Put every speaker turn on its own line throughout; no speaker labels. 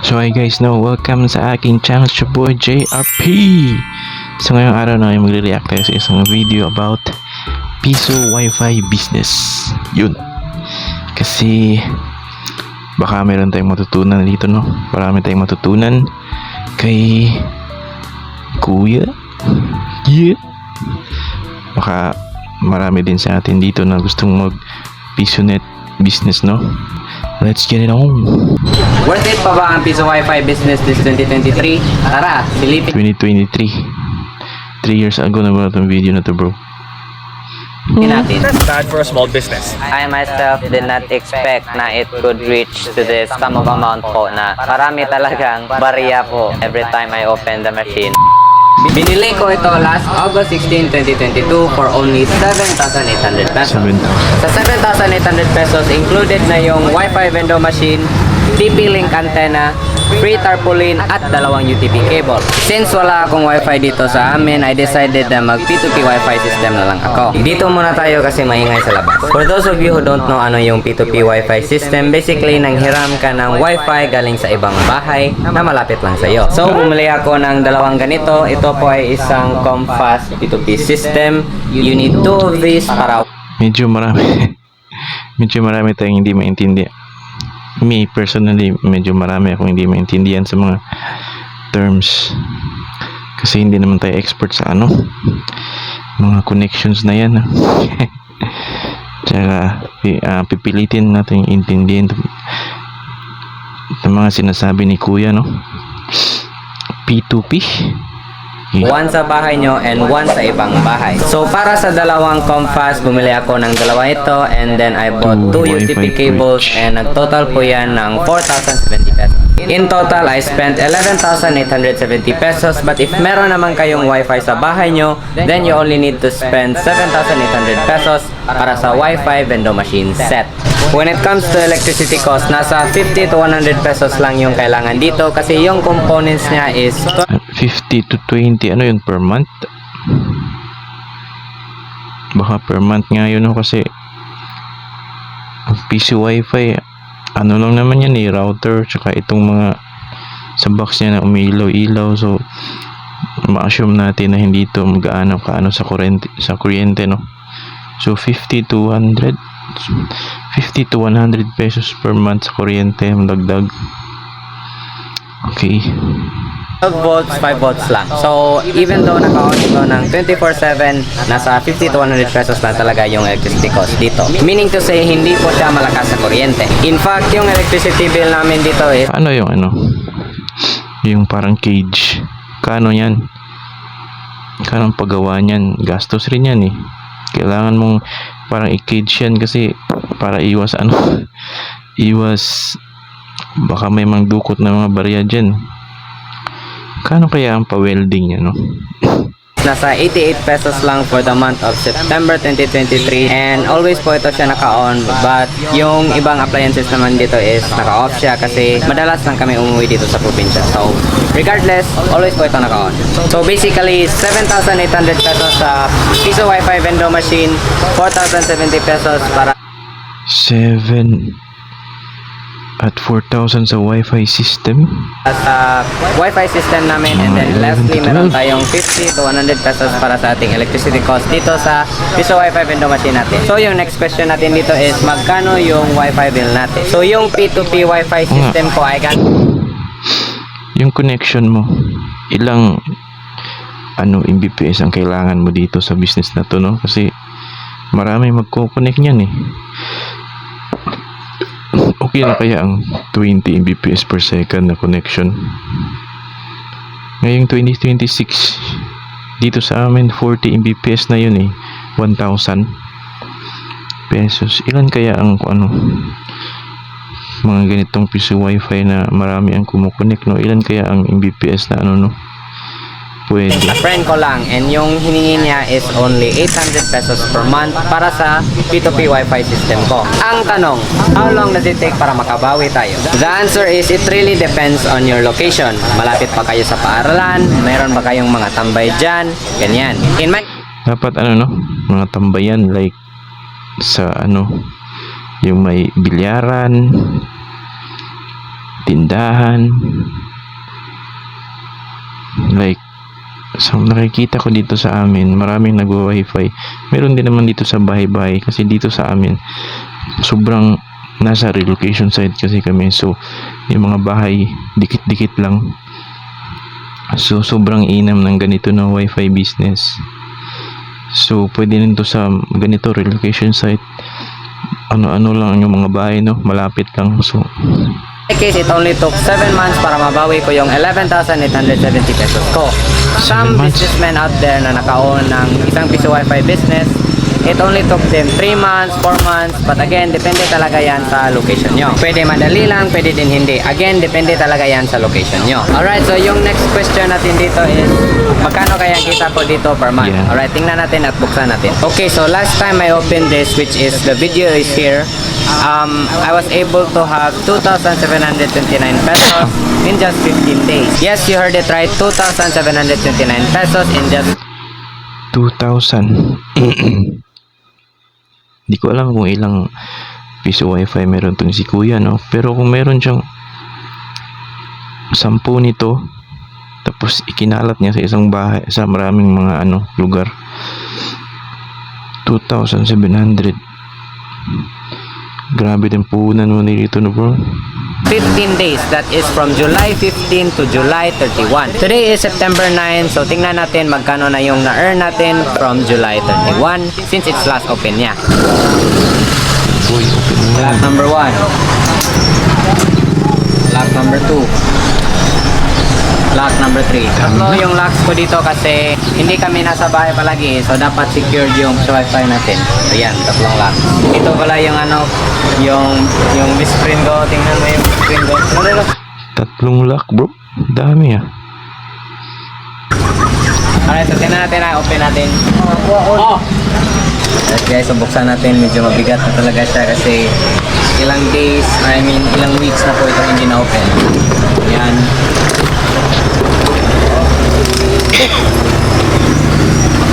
So hi guys, welcome sa aking channel, your boy JRP. So ngayong araw na yung magre-react tayo sa isang video about piso wifi business. Yun. Kasi baka meron tayong matutunan dito, no? Marami tayong matutunan kay Kuya. Yeah. Baka marami din sa atin dito na gustong mag piso net business, no? Let's get it on.
Worth it pa ba ang piso wifi business this 2023? Tara, silipin
2023. 3 years ago na ba itong video na to, bro?
natin.
That's bad for a small business.
I myself did not expect na it could reach to this sum of amount po na marami talagang barya po every time I open the machine. Binili ko ito last August 16, 2022 for only 7,800 pesos.
7,000.
Sa 7,800 pesos, included na yung Wi-Fi vendor machine, TP-Link antenna, free tarpaulin at dalawang UTP cable. Since wala akong Wi-Fi dito sa amin, I decided na mag P2P Wi-Fi system na lang ako. Dito muna tayo kasi maingay sa labas. For those of you who don't know ano yung P2P Wi-Fi system, basically nanghiram ka ng Wi-Fi galing sa ibang bahay na malapit lang sa iyo. So bumili ako ng dalawang ganito. Ito po ay isang Comfast P2P system. You need 2 of these para
Medyo marami tayong hindi maintindihan. Me personally, medyo marami akong hindi maintindihan sa mga terms. Kasi hindi naman tayo expert sa mga connections na yan. Tsaka pipilitin natin intindihin ng mga sinasabi ni Kuya, no? P2P.
one sa bahay nyo and one sa ibang bahay. So para sa dalawang Comfast, bumili ako ng dalawa ito and then I bought 2 UTP cables and nag-total po yan ng 4,070 pesos. In total, I spent 11,870 pesos, but if meron naman kayong Wi-Fi sa bahay nyo, then you only need to spend 7,800 pesos para sa Wi-Fi vendor machine set. When it comes to electricity cost, nasa 50 to 100 pesos lang yung kailangan dito kasi yung components niya is
50 to 20, ano yun, per month? Baka per month nga yun, no? Kasi ang PC wifi, ano lang naman yan, router, tsaka itong mga sa box niya na umiilaw-ilaw. So ma-assume natin na hindi ito mag-aano kaano sa kuryente, no? So 50 to 100 pesos per month sa kuryente ang dagdag. Okay.
12 volts, 5 volts lang. So, even though naka-on ito ng 24/7, nasa 50 to 100 pesos lang talaga yung electricity cost dito. Meaning to say, hindi po siya malakas sa kuryente. In fact, yung electricity bill namin dito is
Ano yung yung parang cage, kano yan, kanong paggawa niyan, gastos rin yan eh. Kailangan mong parang i-cage yan kasi para iwas iwas baka may mangdukot na mga barya dyan. Kano kaya ang pa-welding niya, no?
nasa 88 pesos lang for the month of September 2023 and always po ito siya naka-on, but yung ibang appliances naman dito is naka-off siya kasi madalas lang kami umuwi dito sa probinsya. So regardless, always po ito naka-on. So basically 7,800 pesos sa piso wifi vendor machine, 4,070 pesos para
7 at 4,000 sa wifi system.
sa wifi system namin, and then lastly meron tayong 50 to 100 pesos para sa ating electricity cost dito sa piso wifi vendor machine natin. So yung next question natin dito is magkano yung wifi bill natin. So yung P2P wifi system ko ay
Yung connection mo, ilang Mbps ang kailangan mo dito sa business na to, no? Kasi marami magko-connect niyan eh. Okay na kaya ang 20 Mbps per second na connection? Ngayong 2026 dito sa amin 40 Mbps na yun eh, 1,000 pesos. Ilan kaya ang mga ganitong piso wifi na marami ang kumukonek, no? Ilan kaya ang Mbps na no? Pwede.
a friend ko lang, and yung hiningi niya is only 800 pesos per month para sa P2P wifi system ko. Ang tanong, how long does it take para makabawi tayo? The answer is it really depends on your location. Malapit pa kayo sa paaralan, mayroon ba kayong mga tambay dyan, ganyan. In my
Dapat mga tambayan like sa yung may bilyaran, tindahan. Like, so nakikita ko dito sa amin, maraming nagwa-wifi. Meron din naman dito sa bahay-bahay kasi dito sa amin sobrang nasa relocation site kasi kami. So, yung mga bahay dikit-dikit lang. So, sobrang inam ng ganito na wifi business. So, pwede rin to sa ganito relocation site. Ano-ano lang yung mga bahay, no? Malapit lang. So,
In my case, it only took 7 months para mabawi ko yung 11,870 pesos ko.
7
Some
months?
businessmen out there na naka-own ng isang piso wifi business, it only took them 3 months, 4 months, but again, depende talaga yan sa location nyo. Pwede madali lang, pwede din hindi. Again, depende talaga yan sa location nyo. Alright, so yung next question natin dito is, magkano kaya kita ko dito per month?
Yeah.
Alright, tingnan natin at buksan natin. Okay, so last time I opened this, which is the video is here, I was able to have 2,729 pesos in just 15 days. Yes, you heard it right, 2,729 pesos in just
2,000. Hindi ko alam kung ilang piso wifi meron tong si kuya, no? Pero kung meron siyang 10 nito, tapos ikinalat niya sa isang bahay, sa maraming mga lugar, 2,700. Grabe din puhunan mo nito, no, bro?
15 days. That is from July 15 to July 31. Today is September 9, so tingnan natin magkano na yung na-earn natin from July 31 since it's last open niya.
Uy, open mo
Lock
yan.
number 1. Lock number 2. Lock number 3. Tatlo yung locks ko dito kasi hindi kami nasa bahay palagi, so dapat secured yung wifi natin. So yan, tatlong lock. Ito pala yung yung best friend ko. Tingnan mo yung best friend ko. Ano?
3 lock, bro. Dami, ah.
Alright, so tingnan natin na, open natin. Alright guys, so buksan natin. Medyo mabigat na talaga siya kasi ilang days, ilang weeks na po ito hindi na open. Yan.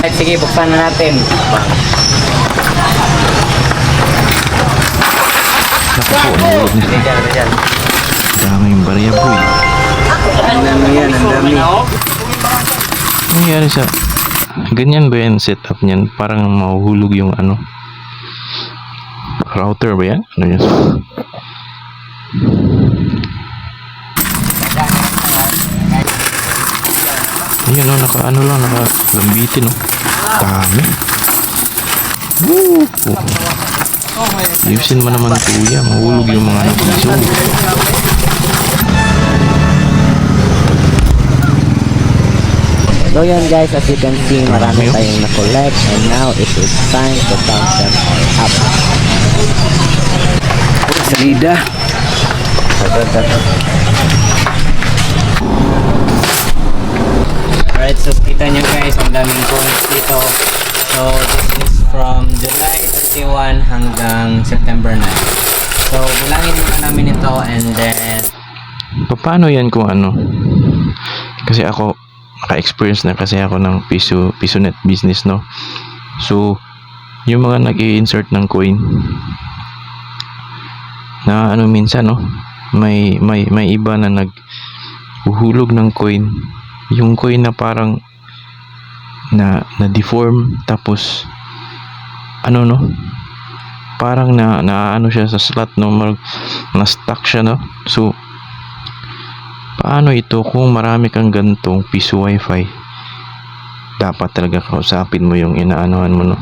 Alright, sige, buksan na natin.
Naku po, nahulog na.
Diyan.
Dami yung barya, boy.
Tingnan mo yan, ang dami.
Ano nangyari sa... Ganyan ba yan setup niyan? Parang mahuhulog yung router ba yan? Ano yan? Ayun, no, nakalambitin, no. Dami. Woo! Ayusin mo naman, kuya. Mahulog yung mga piso.
So yan guys, as you can see, marami tayong na-collect and now it is time to count them all up.
Salida.
Alright, so kita nyo guys, ang daming coins dito. So this is from July 31 hanggang September 9. So bilangin muna namin ito and then...
Paano yan kung Kasi ako, naka-experience na kasi ako ng PisoNet business, no? So, yung mga nag-i-insert ng coin na minsan, no? May iba na naghuhulog ng coin. Yung coin na parang na deform tapos no? Parang na siya sa slot, no? Na-stuck siya, no? So, paano ito kung marami kang gantong piso wifi? Dapat talaga kausapin mo yung inaanohan mo, no?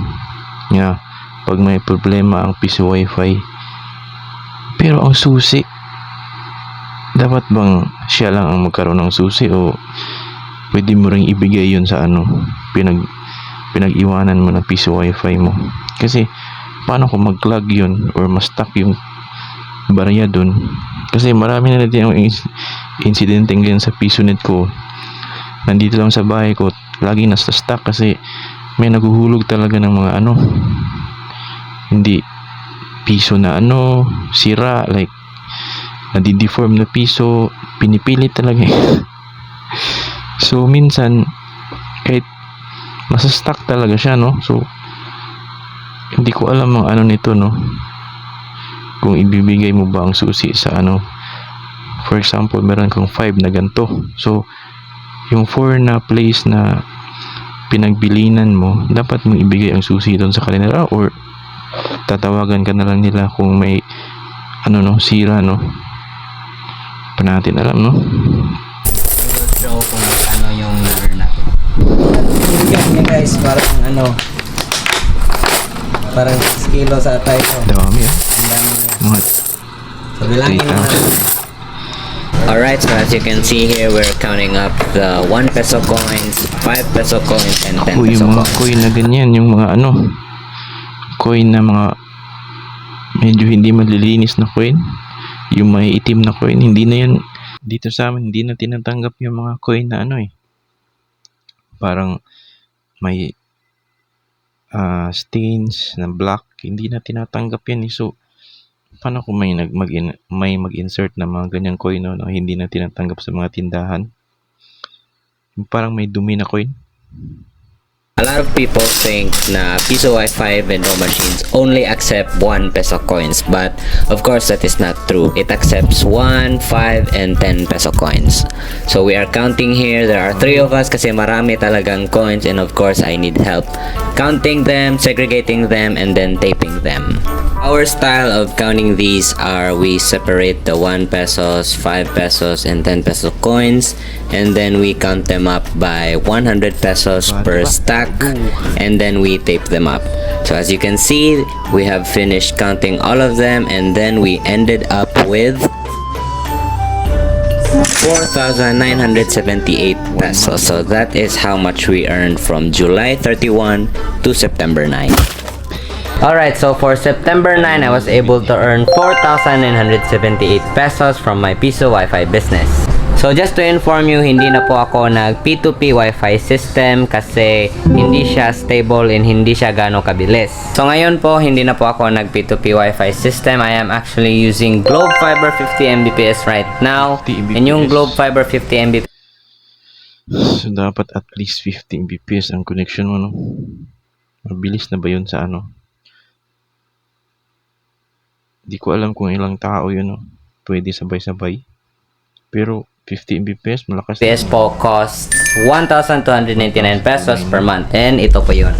Yeah, pag may problema ang piso wifi. Pero ang susi, dapat bang siya lang ang magkaroon ng susi o pwede mo ring ibigay yun sa pinag-iwanan mo ng piso wifi mo? Kasi paano kung mag-clog yun or ma-stuck yung barya dun? Kasi marami na natin yung insidente ngayon sa PisoNet ko. Nandito lang sa bahay ko, lagi nasa stuck kasi may naguhulog talaga ng mga hindi piso na sira, like nadideform na piso, pinipilit talaga. So minsan kahit masa-stuck talaga siya, no? So hindi ko alam ang nito, no? Kung ibibigay mo ba ang susi sa For example, meron kang 5 na ganito. So, yung 4 na place na pinagbilinan mo, dapat mong ibigay ang susi doon sa kanila, or tatawagan ka na lang nila kung may sira, no? Pa natin alam, no?
Show kung ano yung number natin.
Bigat niya guys, parang 6 kilo sa tayo.
Dami, ah.
Ang dami niya.
Mga
So bilangin mo na.
3,000.
Alright, so as you can see here, we're counting up the 1 peso coins, 5 peso coins, and 10
Ako,
peso
yung mga
coins.
coin na ganyan, yung mga coin na mga medyo hindi malilinis na coin, yung may itim na coin, hindi na yan dito sa amin, hindi na tinatanggap yung mga coin na parang may stains na black, hindi na tinatanggap yan, eh. So paano kung may mag-insert na mga ganyang coin, no, hindi na tinatanggap sa mga tindahan, yung parang may dumi na coin.
A lot of people think na Piso Wi-Fi vending machines only accept 1 peso coins, but of course that is not true. It accepts 1, 5, and 10 peso coins. So we are counting here. There are 3 of us kasi marami talagang coins, and of course I need help counting them, segregating them, and then taping them. Our style of counting these are we separate the 1 pesos, 5 pesos, and 10 peso coins, and then we count them up by 100 pesos per stack, and then we tape them up. So as you can see, we have finished counting all of them, and then we ended up with 4,978 pesos. So that is how much we earned from July 31 to September 9. Alright, so for September 9, I was able to earn 4,978 pesos from my Piso Wi-Fi business. So just to inform you, hindi na po ako nag P2P Wi-Fi system kasi hindi siya stable and hindi siya gano'ng kabilis. So ngayon po, hindi na po ako nag P2P Wi-Fi system. I am actually using Globe Fiber 50 Mbps right now.
50
And yung
Mbps.
Globe Fiber 50 Mbps
So dapat at least 15 Mbps ang connection mo, no? Mabilis na ba yun sa Di ko alam kung ilang tao yun, no? Pwede sabay-sabay. Pero 50 Mbps, malakas na.
po costs 1,299 pesos per month. And ito po yun.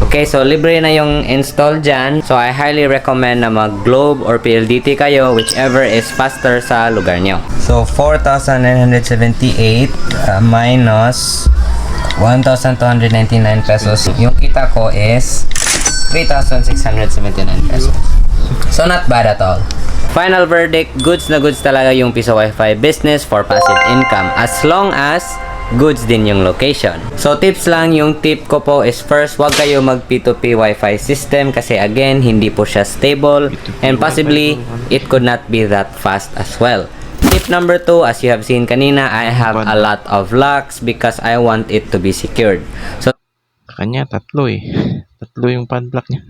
Okay, so libre na yung install dyan. So I highly recommend na mag-Globe or PLDT kayo, whichever is faster sa lugar nyo.
So 4,978 minus 1,299 pesos. Yung kita ko is 3,679 pesos. So not bad at all.
Final verdict, goods na goods talaga yung Piso Wi-Fi business for passive income as long as goods din yung location. So tips lang, yung tip ko po is first, wag kayo mag P2P Wi-Fi system kasi again, hindi po siya stable and possibly it could not be that fast as well. Tip number 2, as you have seen kanina, I have a lot of locks because I want it to be secured. So
Kanya, tatlo eh. Tatlo yung padlock niya.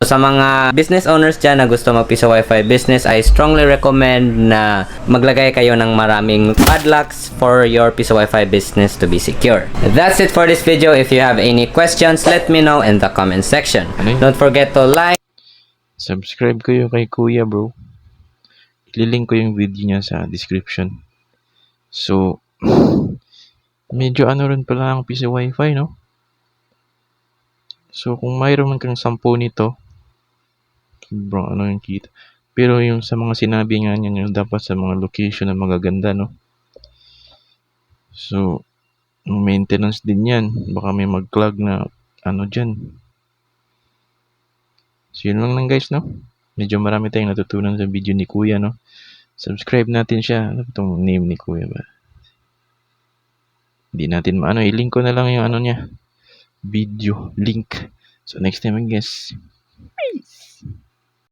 sa mga business owners dyan na gusto mag-Piso Wi-Fi business, I strongly recommend na maglagay kayo ng maraming padlocks for your Piso Wi-Fi business to be secure. That's it for this video. If you have any questions, let me know in the comment section.
Ano yun?
Don't forget to like,
Subscribe kayo kay Kuya, bro. Ililink ko yung video niya sa description. So, medyo rin pala ang Piso Wi-Fi, no? So, kung mayroon kang 10 nito, sobrang yung kita. Pero yung sa mga sinabi nga niya, yung dapat sa mga location na magaganda, no? So, maintenance din yan. Baka may mag-clog na dyan. So, yun lang guys, no? Medyo marami tayong natutunan sa video ni Kuya, no? Subscribe natin siya. Ano itong name ni Kuya ba? Hindi natin i-link ko na lang yung niya. Video link. So, next time, I guess.